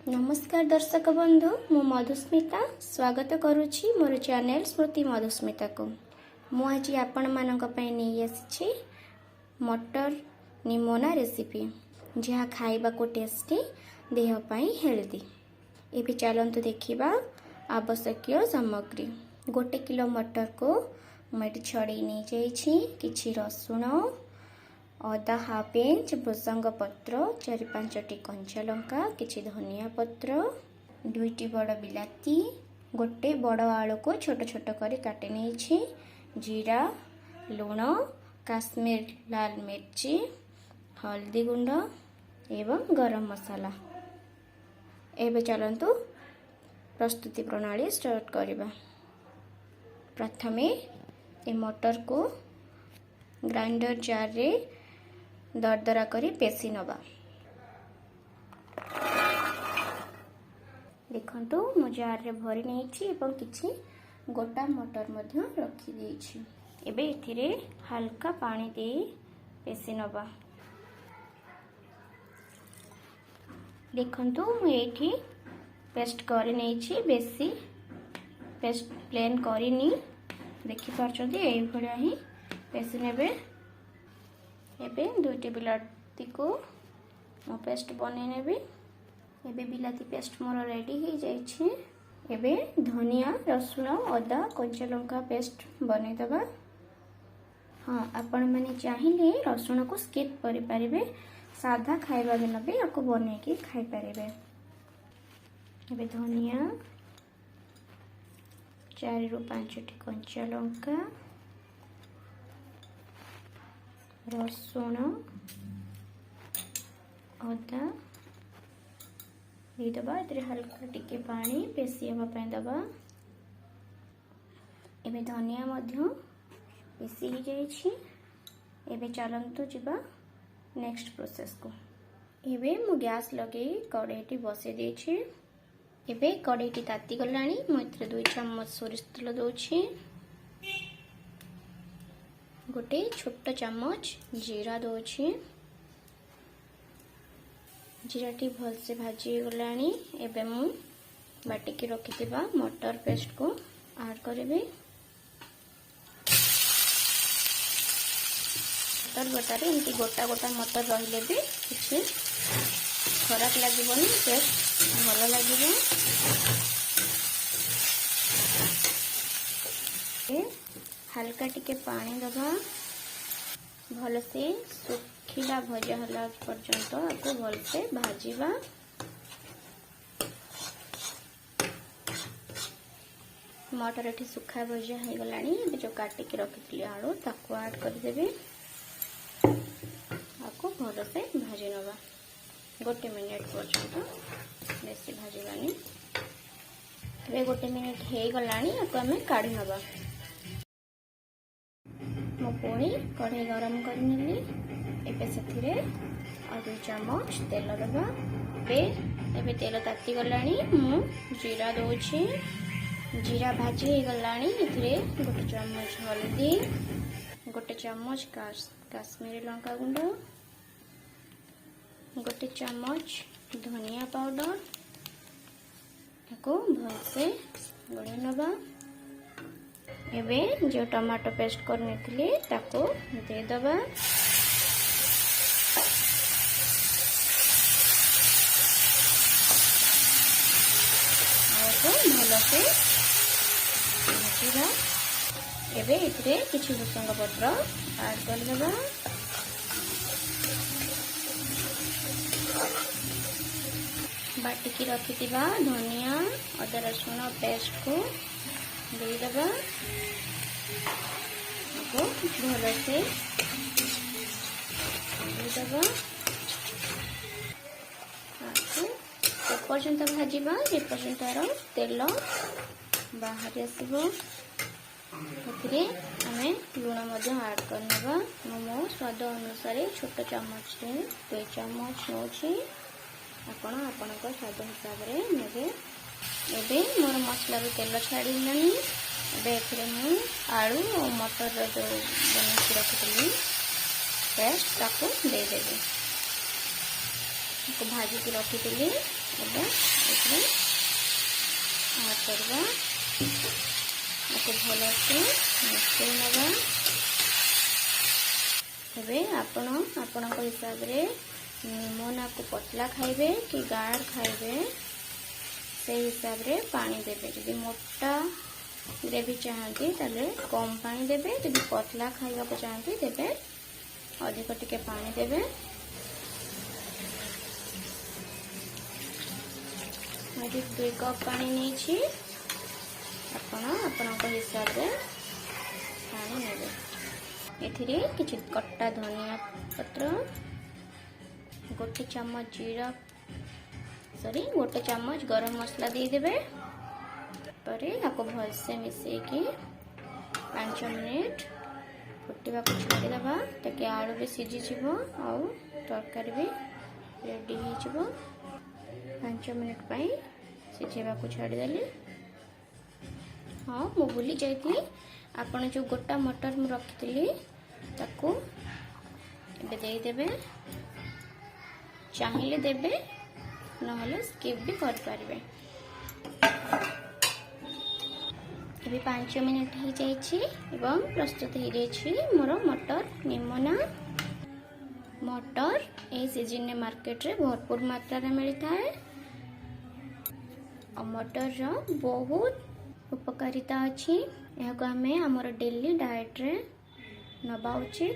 नमस्कार दर्शक बंधु मु मधुस्मिता स्वागत करुछि मोर चैनल स्मृति मधुस्मिता को। मु आज आपण मानक पई नहीं आसी मटर निमोना रेसिपी जहाँ खाइबा को टेस्टी देह पई हेल्दी। एबे चलंतु देखिबा आवश्यक सामग्री। 1 किलो मटर को मैं छड़ी नहीं जाइछि। किछि रसुण, अदा हाफ इंच, भृसंग पत्र, 4-5टी कंचा लंका, किछि धनिया पत्र, 2टी बड़ बिलाती, 1 बड़ आलू को छोट छोट करी काटि नेछि, जीरा, लूण, काश्मीर लाल मिर्ची, हल्दी गुंड एवं गरम मसाला। एबे चलंतु प्रस्तुति प्रणाली स्टार्ट करिबा। प्रथमे ए मटर को ग्राइंडर जार रे दरदरा करी पेसी नबा। देखंतु मु जार रे भरी नेछि एवं किछि गोटा मटर मध्य रखी देछि। एबे एथिरे हल्का पानी दे पेसी नबा। देखंतु मु एठी पेस्ट करि नेछि, बेसी पेस्ट प्लेन करिनी। देखि पारछथि एई भलिया ही पेसी नेबे। एबे 2टी बिलाती को मो पेस्ट बनै नेबी। एबे बिलाती पेस्ट मोर रेडी हो जाइछि। एबे धनिया, रसुण, अदा, कंचा लंका पेस्ट बनै दबा। हाँ, आपण माने चाहिए रसुण को स्किप करि परिबे। सादा खाइबा दिन भी आपको बनै के खाइ परिबे। एबे धनिया, 4-5टी कंचा लंका, रसुण, अदा दबा। हल्का टिके पानी पेसी हवा दबा। एबे धनिया मध्य पेसी हो जाइछि। एबे चलंतु जिबा नेक्स्ट प्रोसेस को। एबे मु गैस लगे कड़ाईटी बसे देछि। एबे कड़ाईटी ताती गलानी। मु इथरे 2 चम्मच सोरिष तेल दोछि। 1 छोट चम्मच जीरा दोछि। जीराटी भल से भाजी गलानी। एबे मु बाटी की रखिथिबा मटर पेस्ट को ऐड करिबे। मटर बटारे एमती गोटा गोटा मटर रहिले भी किछि खराब लागिबनी, टेस्ट भल लागिबो। हल्का टिके पानी दबा। भल से सुखिला भजा हला पर्यंत आपको भल से भाजीबा। मटर एठी सुखा भजा हो गलानी। ए जो काटी के रखितली आलू ताको ऐड कर देबे। आपको भल से भाजी नबा 1 मिनिट पर्यंत, बेसी भाजीबानी। ए 1 मिनिट हो गलानी। आपको हमें काढी नबा। मो पुणी कढ़ाई गरम करनेली। एबे सेथिरे 2 चम्मच तेल दबा। एबे तेल ताती गलानी। मु जीरा दोछि। जीरा भाजी हो गलानी। एथिरे 1 चम्मच हल्दी, 1 चम्मच काश्मीरी लंका गुंड, 1 चम्मच धनिया पाउडर। एको भलसे गोळी नबा। एबे जो टमाटो पेस्ट करने थी ताको दे दबा। भल से भाजीबा। एबे इतरे किछि भृसंग पत्र ऐड कर देबा। बाटी की रखिथिबा धनिया, अदा, रसुण पेस्ट को दे दबा। आपको भल से दे दबा। पर्यंत भाजीबा जे पर्यंत तेल बाहर आसीबो। एथिरे हमें लूण मध्य ऐड करनबा। मो स्वाद अनुसार छोट चम्मच रे 2 चम्मच नोछि। आपण आपनक स्वाद हिसाब रे नेबे। एबे मोर मसला रो तेल छाड़ीलानी। एबे एथिरे मु आलू और मटर जो बना के रखितली पेस्ट ताको दे देबे। को भाजी की रखितली। ଏବେ ଏଥିରେ ଆଡ୍ କରିବା। आपको भलसे मिसई नवा। ଏବେ ଆପଣ हिसाब रे निमोना को पतला खाइबे कि गाढ़ खाइबे से हिसाब रे पानी देबे। यदि मोटा ग्रेवी चाहती ताले कम पानी देबे, यदि पतला खाइबा को चाहती देबे अधिक टिके पानी देबे। मैं 2 कप पानी नहीं, आपण हिसाब से पानी नेबे। एथिरे किछि कट्टा धनिया पत्र, 1 चम्मच जीरा गोटे चम्मच गरम मसला दे देबे। परे आपको भलसे मिसई की 5 मिनिट फुटवा को छोड़ी दबा ताकि आलू भी सिझी जीवो और तरकारी भी रेडी हो जीवो। 5 मिनिट पई सिझेबा को छोड़ी देली। हाँ मु भूली जाइए, आपण जो गोटा मटर मु रखी ताकू एबे दे देबे। चाहिए देबे नहले स्किप भी कर पारिबे। अभी 5 मिनिट हो जाइए एवं प्रस्तुत हो जाइए मोर मटर निमोना। मटर ए सीजन में मार्केट रे भरपूर मात्रा रे मिलता है और मटर रो बहुत उपकारिता अच्छी। यह आमे आमर डेली डाएट रे नबा उचित,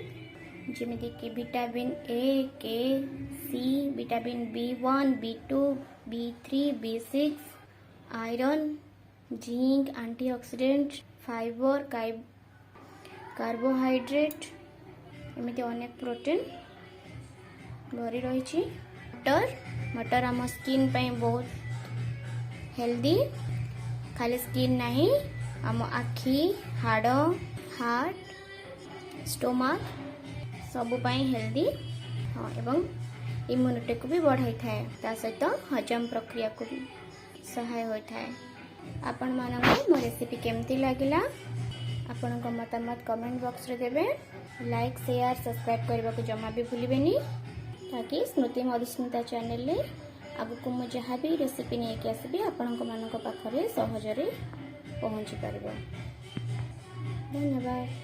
जमीती कि vitamin A, K, C, vitamin B1, B2, B3, B6, iron, zinc, antioxidant, fibre, carbohydrate एमती अनेक प्रोटीन भरी रही। मटर आम स्किन पे बहुत हेल्दी, खाली स्किन नहीं आम आखि, हाड़, हार्ट, स्टोमक सबुपाई हेल्दी। हाँ एवं इम्यूनिटी को भी बढ़ाई थाए, ता सहित हजम प्रक्रिया को भी सहाय होता है। आपण मानक मो रेसिपी केमती लगिला आपण को मतामत कमेंट बॉक्स रे देबे। लाइक शेयर सब्सक्राइब करबा को जमा भी भूलिबेनी, ताकि स्मृति मधुस्मिता चैनल रे आगु मु जहाँ भी रेसिपी नहीं कि आसबि आपण मानक पाखरे सहजरे पहुँची पारिबो। धन्यवाद।